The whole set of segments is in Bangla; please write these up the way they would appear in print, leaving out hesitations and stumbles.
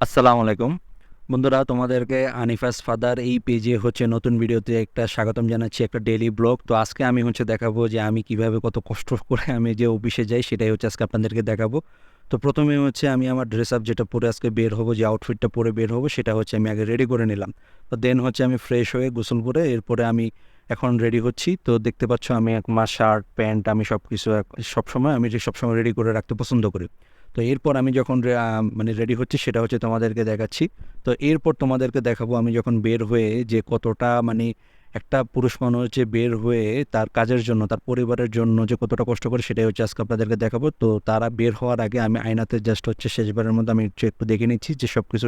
আসসালামু আলাইকুম বন্ধুরা, তোমাদেরকে আনিফাস ফাদার এই পেজে নতুন ভিডিওতে একটা স্বাগতম জানাচ্ছি, একটা ডেইলি ব্লগ। তো আজকে আমি দেখাবো যে আমি কিভাবে কত কষ্ট করে আমি যে অফিসে যাই, সেটাই আজকে আপনাদেরকে দেখাবো। তো প্রথমে আমি আমার ড্রেস আপ যেটা পরে আজকে বের হবো, যে আউটফিটটা পরে বের হবো, সেটা আমি আগে রেডি করে নিলাম। তো দেন আমি ফ্রেশ হয়ে গোসল করে এরপরে আমি এখন রেডি হচ্ছি। তো দেখতে পাচ্ছ আমি আমার শার্ট প্যান্ট আমি সব কিছু সবসময় সবসময় রেডি করে রাখতে পছন্দ করি। তো এরপর আমি যখন রেডি হচ্ছি, সেটা তোমাদেরকে দেখাচ্ছি। তো এরপর তোমাদেরকে দেখাবো আমি যখন বের হয়ে যে কতটা একটা পুরুষ মানুষ যে বের হয়ে তার কাজের জন্য, তার পরিবারের জন্য যে কতটা কষ্ট করে, সেটাই আজকে আপনাদেরকে দেখাবো। তো তারা বের হওয়ার আগে আমি আয়নাতে জাস্ট শেষবারের মধ্যে আমি একটু দেখে নিচ্ছি যে সব কিছু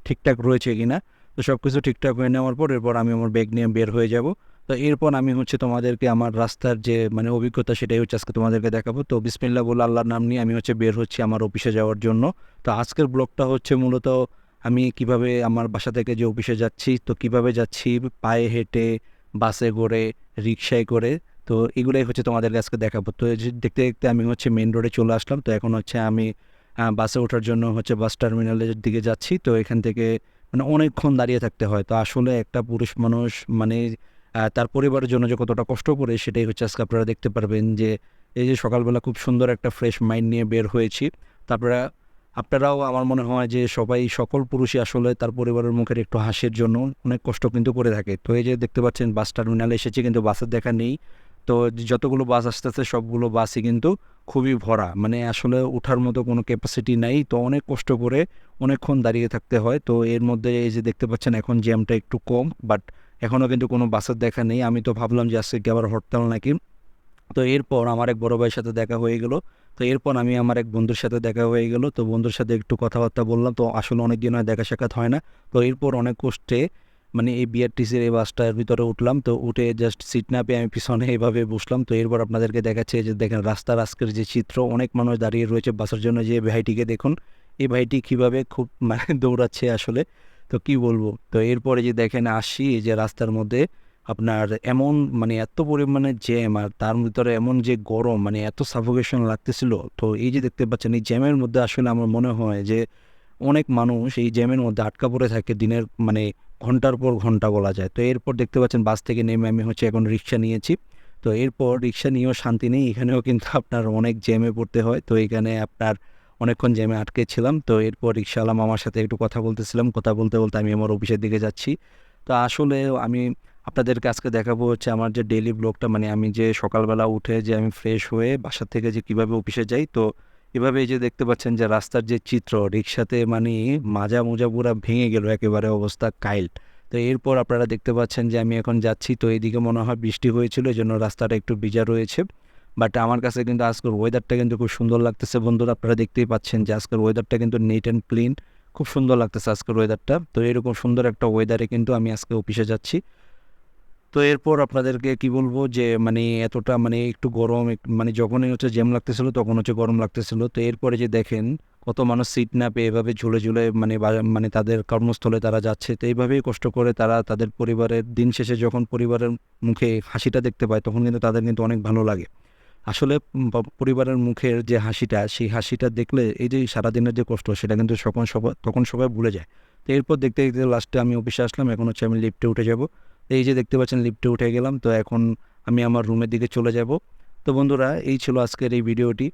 ঠিকঠাক রয়েছে কিনা। তো সব কিছু ঠিকঠাক হয়ে নেওয়ার পর এরপর আমি আমার ব্যাগ নিয়ে বের হয়ে যাব। তো এরপর আমি তোমাদেরকে আমার রাস্তার যে অভিজ্ঞতা, সেটাই আজকে তোমাদেরকে দেখাবো। তো বিসমিল্লাহ বলে আল্লাহর নাম নিয়ে আমি বের হচ্ছি আমার অফিসে যাওয়ার জন্য। তো আজকের ব্লগটা মূলত আমি কিভাবে আমার বাসা থেকে যে অফিসে যাচ্ছি, তো কিভাবে যাচ্ছি, পায়ে হেঁটে, বাসে করে, রিক্সায় করে, তো এগুলোই তোমাদেরকে আজকে দেখাবো। তো এই যে দেখতে দেখতে আমি মেন রোডে চলে আসলাম। তো এখন আমি বাসে ওঠার জন্য বাস টার্মিনালের দিকে যাচ্ছি। তো এখান থেকে অনেকক্ষণ দাঁড়িয়ে থাকতে হয়। তো আসলে একটা পুরুষ মানুষ তার পরিবারের জন্য যে কতটা কষ্ট করে, সেটাই আজকে আপনারা দেখতে পারবেন। যে এই যে সকালবেলা খুব সুন্দর একটা ফ্রেশ মাইন্ড নিয়ে বের হয়েছি। তারপরে আপনারাও, আমার মনে হয় যে সকল পুরুষই আসলে তার পরিবারের মুখের একটু হাসির জন্য অনেক কষ্ট কিন্তু করে থাকে। তো এই যে দেখতে পাচ্ছেন বাস টার্মিনালে এসেছি, কিন্তু বাসের দেখা নেই। তো যতগুলো বাস আসতেছে সবগুলো বাসই কিন্তু খুবই ভরা, আসলে ওঠার মতো কোনো ক্যাপাসিটি নাই। তো অনেক কষ্ট করে অনেকক্ষণ দাঁড়িয়ে থাকতে হয়। তো এর মধ্যে এই যে দেখতে পাচ্ছেন এখন জ্যামটা একটু কম, বাট এখনও কিন্তু কোনো বাসের দেখা নেই। আমি তো ভাবলাম যে আজকে কি আবার হরতাল নাকি। তো এরপর আমার এক বড় ভাইয়ের সাথে দেখা হয়ে গেল। তো এরপর আমি আমার এক বন্ধুর সাথে দেখা হয়ে গেল। তো বন্ধুর সাথে একটু কথাবার্তা বললাম। তো আসলে অনেক দিন হয় দেখা সাক্ষাৎ হয় না। তো এরপর অনেক কষ্টে এই বিআরটিসির এই বাসটার ভিতরে উঠলাম। তো উঠে জাস্ট সিট না পেয়ে আমি পিছনে এইভাবে বসলাম। তো এরপর আপনাদেরকে দেখাচ্ছে যে দেখেন রাস্তার আজকের যে চিত্র, অনেক মানুষ দাঁড়িয়ে রয়েছে বাসের জন্য। যে ভাইটিকে দেখুন, এই ভাইটি কীভাবে খুব দৌড়াচ্ছে আসলে, তো কি বলবো। তো এরপরে যে দেখেন আসি যে রাস্তার মধ্যে আপনার এমন এত পরিমাণে জ্যাম, আর তার ভিতরে এমন যে গরম, এত সাফোকেশন লাগতেছিল। তো এই যে দেখতে পাচ্ছেন এই জ্যামের মধ্যে আসলে আমার মনে হয় যে অনেক মানুষ এই জ্যামের মধ্যে আটকা পড়ে থাকে দিনের ঘন্টার পর ঘন্টা বলা যায়। তো এরপর দেখতে পাচ্ছেন বাস থেকে নেমে আমি এখন রিক্সা নিয়েছি। তো এরপর রিক্সা নিয়েও শান্তি নেই, এখানেও কিন্তু আপনার অনেক জ্যামে পড়তে হয়। তো এখানে আপনার অনেকক্ষণ জ্যামে আটকে ছিলাম। তো এরপর রিক্সাওয়ালা মামার সাথে একটু কথা বলতেছিলাম, কথা বলতে বলতে আমি আমার অফিসের দিকে যাচ্ছি। তো আসলে আমি আপনাদেরকে আজকে দেখাবো আমার যে ডেইলি ব্লগটা, আমি যে সকালবেলা উঠে যে আমি ফ্রেশ হয়ে বাসা থেকে যে কিভাবে অফিসে যাই। তো এভাবে এই যে দেখতে পাচ্ছেন যে রাস্তার যে চিত্র, রিক্সাতে মাজা মোজা পুরা ভেঙে গেল, একেবারে অবস্থা কাইল। তো এরপর আপনারা দেখতে পাচ্ছেন যে আমি এখন যাচ্ছি। তো এইদিকে মনে হয় বৃষ্টি হয়েছিল, এই জন্য রাস্তাটা একটু ভিজা রয়েছে। বাট আমার কাছে কিন্তু আজকের ওয়েদারটা কিন্তু খুব সুন্দর লাগতেছে বন্ধুরা। আপনারা দেখতেই পাচ্ছেন যে আজকের ওয়েদারটা কিন্তু নিট অ্যান্ড ক্লিন, খুব সুন্দর লাগতেছে আজকের ওয়েদারটা। তো এরকম সুন্দর একটা ওয়েদারে কিন্তু আমি আজকে অফিসে যাচ্ছি। তো এরপর আপনাদেরকে কি বলবো যে এতটা একটু গরম যখনই জ্যাম লাগতেছিল তখন গরম লাগতেছিল। তো এরপরে যে দেখেন কত মানুষ সিট না পেয়ে এভাবে ঝুলে ঝুলে তাদের কর্মস্থলে তারা যাচ্ছে। তো এইভাবেই কষ্ট করে তারা তাদের পরিবারের দিন শেষে যখন পরিবারের মুখে হাসিটা দেখতে পায়, তখন কিন্তু তাদের কিন্তু অনেক ভালো লাগে। আসলে পরিবারের মুখের যে হাসিটা, সেই হাসিটা দেখলে এই যে সারাদিনের যে কষ্ট, সেটা কিন্তু তখন সবাই ভুলে যায়। তো এরপর দেখতে দেখতে লাস্টে আমি অফিসে আসলাম। এখন আমি লিফটে উঠে যাব। তো এই যে দেখতে পাচ্ছেন লিফটে উঠে গেলাম। তো এখন আমি আমার রুমের দিকে চলে যাব। তো বন্ধুরা, এই ছিল আজকের এই ভিডিওটি।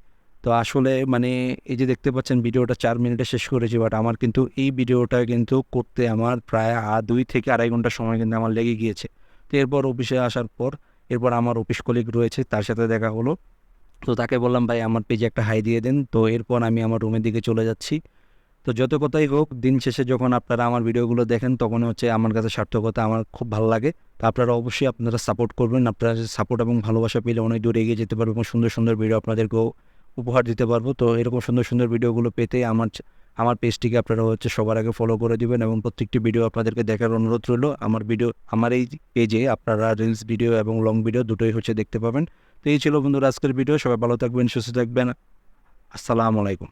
তো আসলে এই যে দেখতে পাচ্ছেন ভিডিওটা 4 মিনিটে শেষ করেছি, বাট আমার কিন্তু এই ভিডিওটা কিন্তু করতে আমার প্রায় 2 থেকে 2.5 ঘন্টা সময় কিন্তু আমার লেগে গিয়েছে। তো এরপর অফিসে আসার পর এরপর আমার অফিস কলিগ রয়েছে, তার সাথে দেখা হলো। তো তাকে বললাম, ভাই আমার পেজে একটা হাই দিয়ে দেন। তো এরপর আমি আমার রুমের দিকে চলে যাচ্ছি। তো যত কথাই হোক, দিন শেষে যখন আপনারা আমার ভিডিওগুলো দেখেন, তখন আমার কাছে সার্থকতা, আমার খুব ভালো লাগে। তো আপনারা অবশ্যই আপনারা সাপোর্ট করবেন। আপনারা সাপোর্ট এবং ভালোবাসা পেলে অনেক দূর এগিয়ে যেতে পারবো এবং সুন্দর সুন্দর ভিডিও আপনাদেরকেও উপহার দিতে পারবো। তো এরকম সুন্দর সুন্দর ভিডিওগুলো পেতে আমার পেজটিকে আপনারা সবার আগে ফলো করে দিবেন এবং প্রত্যেকটি ভিডিও আপনাদেরকে দেখার অনুরোধ রইল। আমার এই পেজে আপনারা রিলস ভিডিও এবং লং ভিডিও দুটোই দেখতে পাবেন। তো এই ছিল বন্ধুরা আজকের ভিডিও। সবাই ভালো থাকবেন, সুস্থ থাকবেন। আসসালামু আলাইকুম।